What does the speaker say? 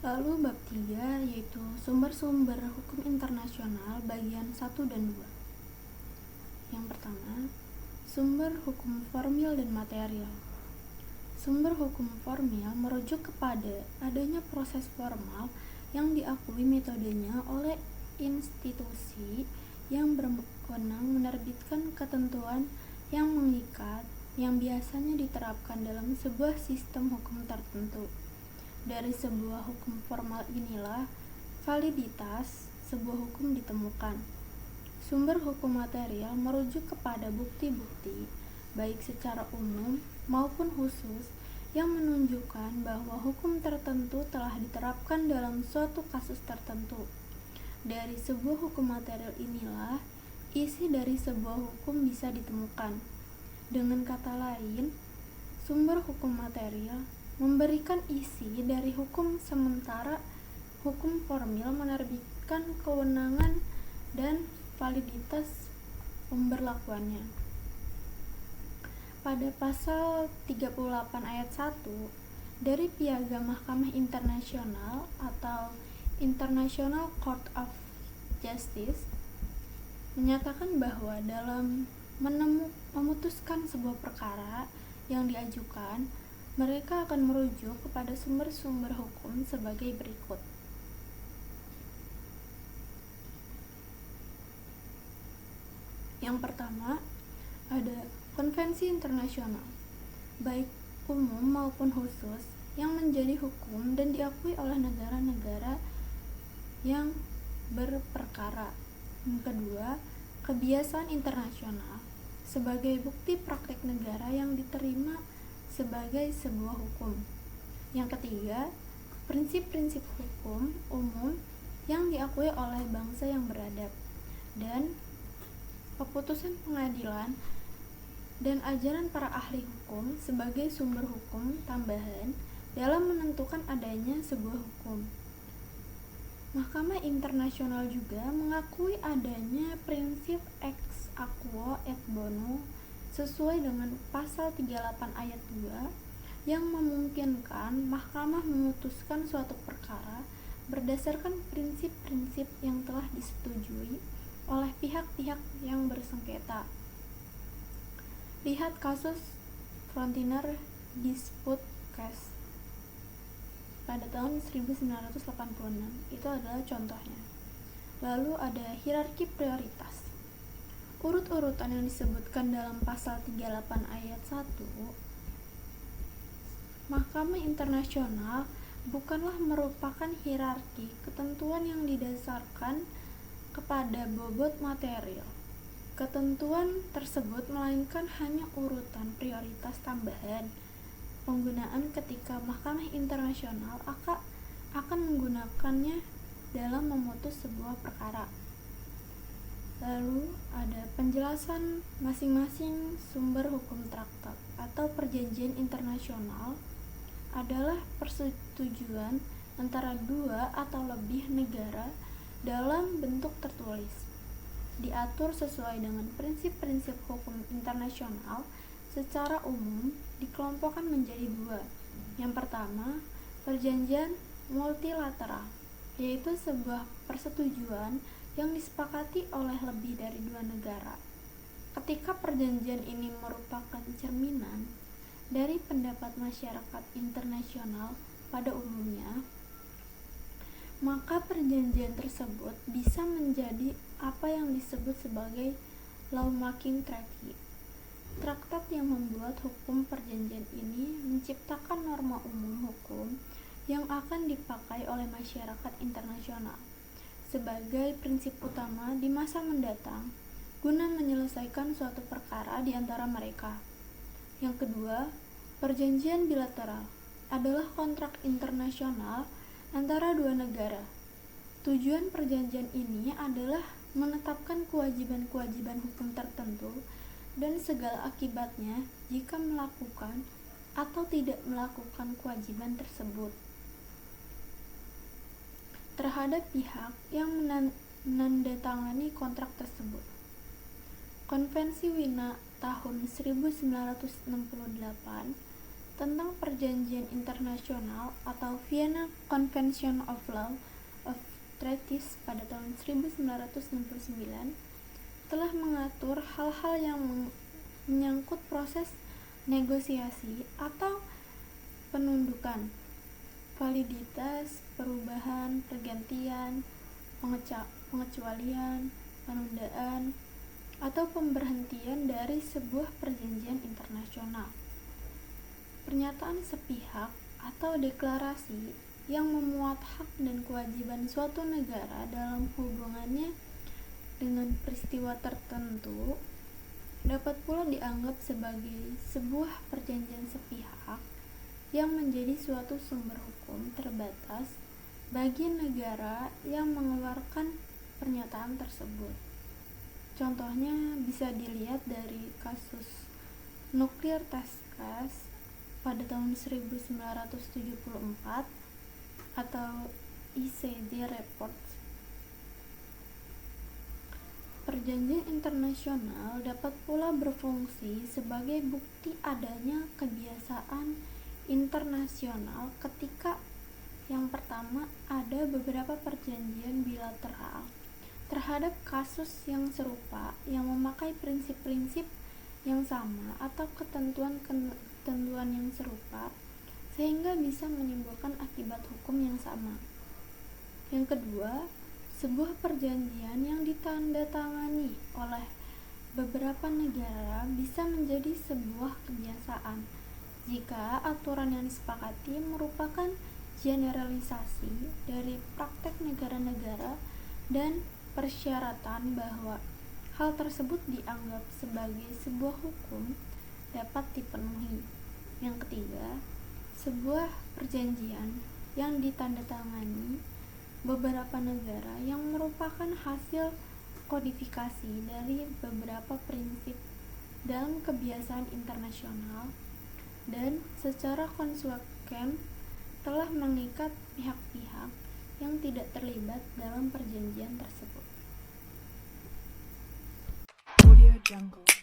Lalu bab 3 yaitu sumber-sumber hukum internasional bagian 1 dan 2. Yang pertama, sumber hukum formil dan material. Sumber hukum formil merujuk kepada adanya proses formal yang diakui metodenya oleh institusi yang berwenang menerbitkan ketentuan yang mengikat yang biasanya diterapkan dalam sebuah sistem hukum tertentu. Dari sebuah hukum formal inilah validitas sebuah hukum ditemukan. Sumber hukum material merujuk kepada bukti-bukti, baik secara umum maupun khusus, yang menunjukkan bahwa hukum tertentu telah diterapkan dalam suatu kasus tertentu. Dari sebuah hukum material inilah isi dari sebuah hukum bisa ditemukan. Dengan kata lain, sumber hukum material memberikan isi dari hukum, sementara hukum formil menerbitkan kewenangan dan validitas pemberlakuannya. Pada pasal 38 ayat 1 dari Piagam Mahkamah Internasional atau International Court of Justice menyatakan bahwa dalam memutuskan sebuah perkara yang diajukan, mereka akan merujuk kepada sumber-sumber hukum sebagai berikut. Yang pertama, ada konvensi internasional, baik umum maupun khusus, yang menjadi hukum dan diakui oleh negara-negara yang berperkara. Yang kedua, kebiasaan internasional sebagai bukti praktek negara yang diterima sebagai sebuah hukum. Yang ketiga, prinsip-prinsip hukum umum yang diakui oleh bangsa yang beradab, dan keputusan pengadilan dan ajaran para ahli hukum sebagai sumber hukum tambahan dalam menentukan adanya sebuah hukum. Mahkamah Internasional juga mengakui adanya prinsip ex aequo et bono sesuai dengan pasal 38 ayat 2 yang memungkinkan mahkamah memutuskan suatu perkara berdasarkan prinsip-prinsip yang telah disetujui oleh pihak-pihak yang bersengketa. Lihat kasus Frontier Dispute Case pada tahun 1986, itu adalah contohnya. Lalu ada hierarki prioritas. Urut-urutan yang disebutkan dalam pasal 38 ayat 1 Mahkamah Internasional bukanlah merupakan hierarki ketentuan yang didasarkan kepada bobot material. Ketentuan tersebut melainkan hanya urutan prioritas tambahan penggunaan ketika Mahkamah Internasional akan menggunakannya dalam memutus sebuah perkara. Lalu ada penjelasan masing-masing sumber hukum traktat atau perjanjian internasional adalah persetujuan antara dua atau lebih negara dalam bentuk tertulis. Diatur sesuai dengan prinsip-prinsip hukum internasional secara umum dikelompokkan menjadi dua. Yang pertama, perjanjian multilateral, yaitu sebuah persetujuan yang disepakati oleh lebih dari dua negara. Ketika perjanjian ini merupakan cerminan dari pendapat masyarakat internasional pada umumnya, maka perjanjian tersebut bisa menjadi apa yang disebut sebagai lawmaking treaty. Traktat yang membuat hukum perjanjian ini menciptakan norma umum hukum yang akan dipakai oleh masyarakat internasional sebagai prinsip utama di masa mendatang guna menyelesaikan suatu perkara di antara mereka. Yang kedua, perjanjian bilateral adalah kontrak internasional antara dua negara. Tujuan perjanjian ini adalah menetapkan kewajiban-kewajiban hukum tertentu dan segala akibatnya jika melakukan atau tidak melakukan kewajiban tersebut terhadap pihak yang menandatangani kontrak tersebut. Konvensi Wina tahun 1968 tentang perjanjian internasional atau Vienna Convention of Law of Treaties pada tahun 1969 telah mengatur hal-hal yang menyangkut proses negosiasi atau penundukan, validitas, perubahan, pergantian, pengecualian, penundaan, atau pemberhentian dari sebuah perjanjian internasional. Pernyataan sepihak atau deklarasi yang memuat hak dan kewajiban suatu negara dalam hubungannya dengan peristiwa tertentu dapat pula dianggap sebagai sebuah perjanjian sepihak yang menjadi suatu sumber hukum terbatas bagi negara yang mengeluarkan pernyataan tersebut. Contohnya bisa dilihat dari kasus Nuclear Task Force pada tahun 1974 atau ICJ Report. Perjanjian internasional dapat pula berfungsi sebagai bukti adanya kebiasaan internasional ketika yang pertama ada beberapa perjanjian bilateral terhadap kasus yang serupa yang memakai prinsip-prinsip yang sama atau ketentuan yang serupa sehingga bisa menimbulkan akibat hukum yang sama. Yang kedua, sebuah perjanjian yang ditandatangani oleh beberapa negara bisa menjadi sebuah kebiasaan jika aturan yang disepakati merupakan generalisasi dari praktek negara-negara dan persyaratan bahwa hal tersebut dianggap sebagai sebuah hukum dapat dipenuhi. Yang ketiga, sebuah perjanjian yang ditandatangani beberapa negara yang merupakan hasil kodifikasi dari beberapa prinsip dalam kebiasaan internasional dan secara konsekuen telah mengikat pihak-pihak yang tidak terlibat dalam perjanjian tersebut. Audio Jungle.